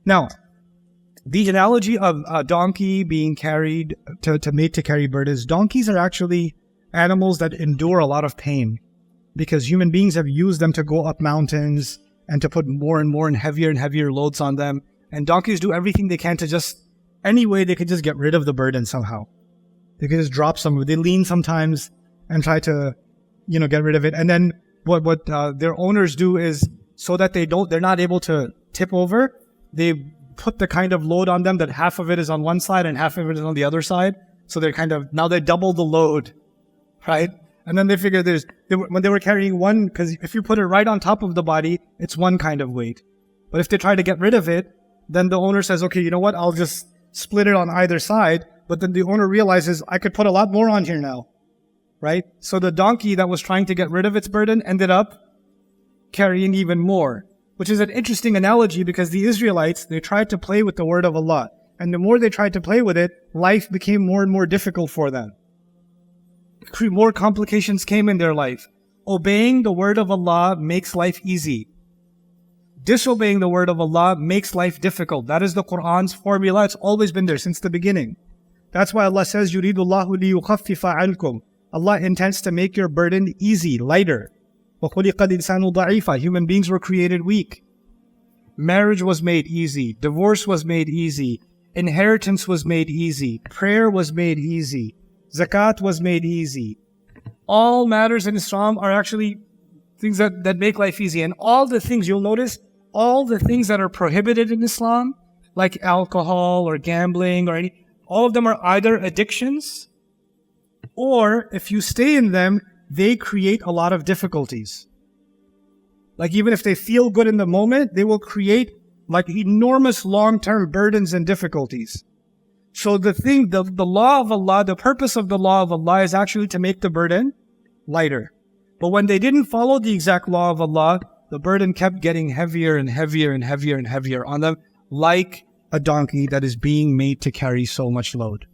Now, the analogy of a donkey being carried made to carry burdens, donkeys are actually animals that endure a lot of pain because human beings have used them to go up mountains and to put more and more and heavier loads on them. And donkeys do everything they can to just, any way they could just get rid of the burden somehow. They could just drop some, they lean sometimes and try to, get rid of it. And then what their owners do is, so that they're not able to tip over, they put the kind of load on them that half of it is on one side and half of it is on the other side. So now they double the load, right? And then they figure when they were carrying one, because if you put it right on top of the body, it's one kind of weight. But if they try to get rid of it, then the owner says, okay, you know what? I'll just split it on either side. But then the owner realizes, I could put a lot more on here now, right? So the donkey that was trying to get rid of its burden ended up carrying even more, which is an interesting analogy because the Israelites, they tried to play with the word of Allah. And the more they tried to play with it, life became more and more difficult for them. More complications came in their life. Obeying the word of Allah makes life easy. Disobeying the word of Allah makes life difficult. That is the Qur'an's formula. It's always been there since the beginning. That's why Allah says, يُرِيدُ اللَّهُ لِيُخَفِّفَ عَنْكُمْ. Allah intends to make your burden easy, lighter. وَخُلِقَ الْإِنسَانُ ضَعِيفًا. Human beings were created weak. Marriage was made easy. Divorce was made easy. Inheritance was made easy. Prayer was made easy. Zakat was made easy. All matters in Islam are actually things that make life easy. And all the things, you'll notice, all the things that are prohibited in Islam, like alcohol or gambling or all of them are either addictions, or if you stay in them, they create a lot of difficulties. Like even if they feel good in the moment, they will create like enormous long-term burdens and difficulties. So the law of Allah, the purpose of the law of Allah is actually to make the burden lighter. But when they didn't follow the exact law of Allah, the burden kept getting heavier and heavier and heavier and heavier on them, like a donkey that is being made to carry so much load.